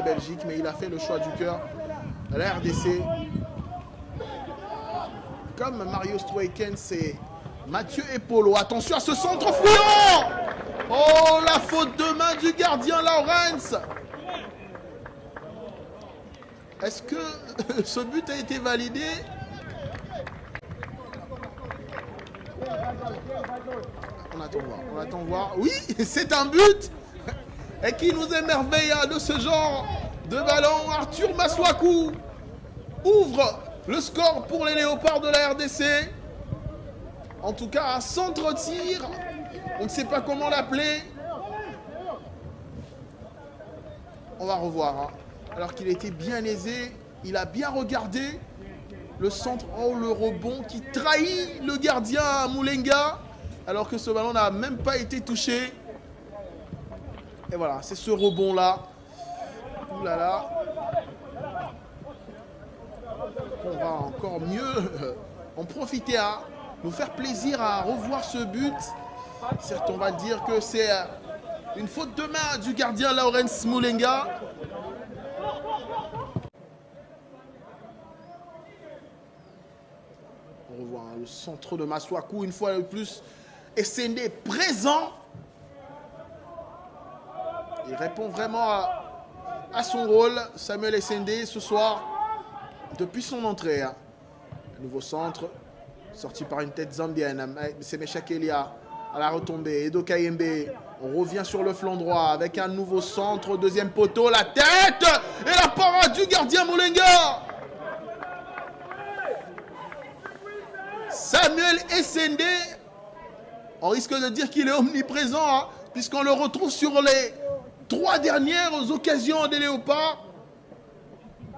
Belgique, mais il a fait le choix du cœur. La RDC, comme Mario Stuyken, c'est Mathieu Epolo. Attention à ce centre fouillant. Oh, la faute de main du gardien Lawrence. Est-ce que ce but a été validé? On attend voir. Oui, c'est un but. Et qui nous émerveille de ce genre de ballon. Arthur Masuaku ouvre le score pour les Léopards de la RDC. En tout cas, un centre-tir. On ne sait pas comment l'appeler. On va revoir. Alors qu'il était bien aisé. Il a bien regardé le centre. Oh, le rebond qui trahit le gardien Moulenga. Alors que ce ballon n'a même pas été touché. Et voilà, c'est ce rebond-là. Ouh là là. On va encore mieux en profiter à nous faire plaisir à revoir ce but. Certes, on va dire que c'est une faute de main du gardien Lawrence Moulenga. On revoit le centre de Masuaku une fois de plus. Et Sende présent. Il répond vraiment à son rôle, Samuel Essende, ce soir, depuis son entrée. Un nouveau centre, sorti par une tête zambienne. C'est Meshakelia à la retombée. Edo Kayembe, on revient sur le flanc droit avec un nouveau centre. Deuxième poteau, la tête et la parade du gardien Moulenga. Samuel Essende, on risque de dire qu'il est omniprésent, puisqu'on le retrouve sur les 3 dernières occasions des Léopards.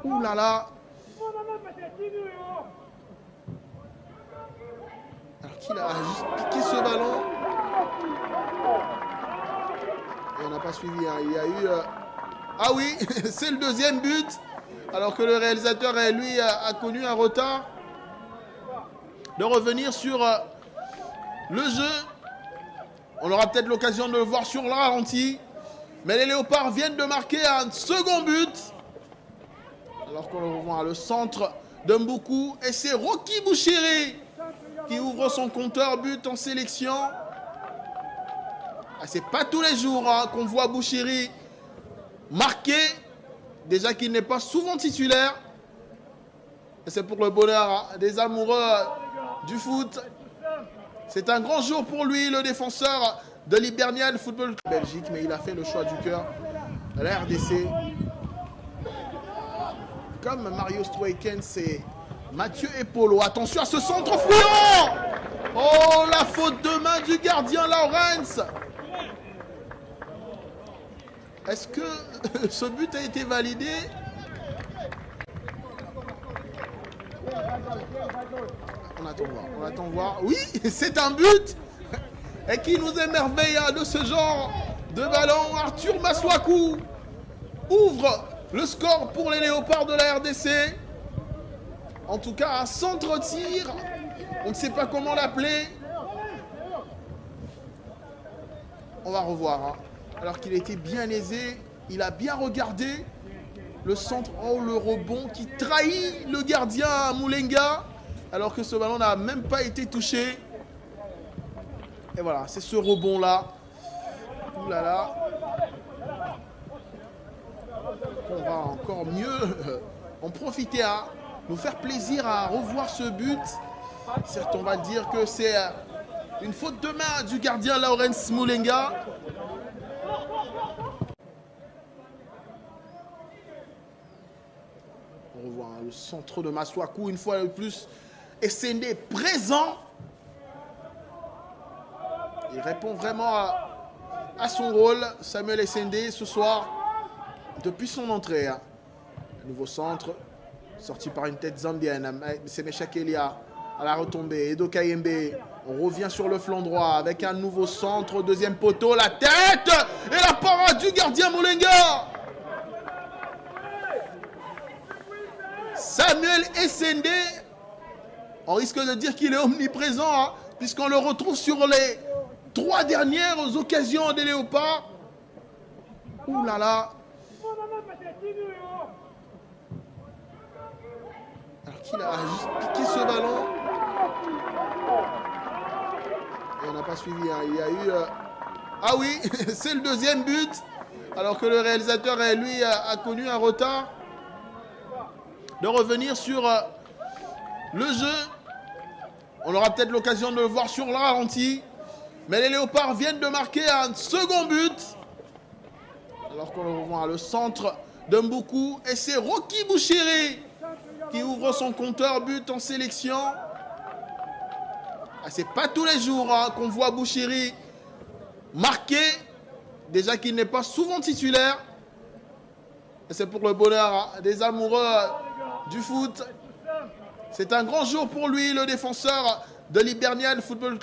Ouh là là. Alors qu'il a juste piqué ce ballon. Et on n'a pas suivi. Il y a eu... Ah oui, c'est le deuxième but. Alors que le réalisateur, lui, a connu un retard. De revenir sur le jeu. On aura peut-être l'occasion de le voir sur le ralenti. Mais les Léopards viennent de marquer un second but. Alors qu'on le revoit le centre de Mboukou. Et c'est Rocky Bouchiri qui ouvre son compteur but en sélection. C'est pas tous les jours qu'on voit Bouchiri marquer. Déjà qu'il n'est pas souvent titulaire. Et c'est pour le bonheur des amoureux du foot. C'est un grand jour pour lui, le défenseur de l'Hibernian Football Belgique, mais il a fait le choix du cœur. La RDC, comme Mario Stuyken, c'est Mathieu Epolo. Attention à ce centre fouillant. Oh, la faute de main du gardien Lawrence. Est-ce que ce but a été validé? On attend voir. Oui, c'est un but. Et qui nous émerveille de ce genre de ballon. Arthur Masuaku ouvre le score pour les Léopards de la RDC. En tout cas, un centre-tir. On ne sait pas comment l'appeler. On va revoir. Alors qu'il était bien aisé. Il a bien regardé le centre. Oh, le rebond qui trahit le gardien Moulenga. Alors que ce ballon n'a même pas été touché. Et voilà, c'est ce rebond-là. Ouh là là. On va encore mieux en profiter à nous faire plaisir à revoir ce but. Certes, on va dire que c'est une faute de main du gardien Lawrence Moulenga. On revoit le centre de Masuaku une fois de plus. Et Essende présent. Il répond vraiment à son rôle, Samuel Essende, ce soir, depuis son entrée. Un nouveau centre, sorti par une tête zambienne. C'est Meshakelia à la retombée. Edo Kayembe, on revient sur le flanc droit avec un nouveau centre. Deuxième poteau, la tête et la parade du gardien Moulenga. Samuel Essende, on risque de dire qu'il est omniprésent, puisqu'on le retrouve sur les 3 dernières occasions des Léopards. Ouh là là. qu'il a juste piqué ce ballon. Et on n'a pas suivi. Hein. Il y a eu... Ah oui, c'est le deuxième but. Alors que le réalisateur, lui, a connu un retard. De revenir sur le jeu. On aura peut-être l'occasion de le voir sur le ralenti. Mais les Léopards viennent de marquer un second but. Alors qu'on le revoit à le centre de Mboukou. Et c'est Rocky Bouchiri qui ouvre son compteur but en sélection. Ah, c'est pas tous les jours hein, qu'on voit Bouchiri marquer. Déjà qu'il n'est pas souvent titulaire. Et c'est pour le bonheur des amoureux du foot. C'est un grand jour pour lui, le défenseur de l'Hibernian Football Club.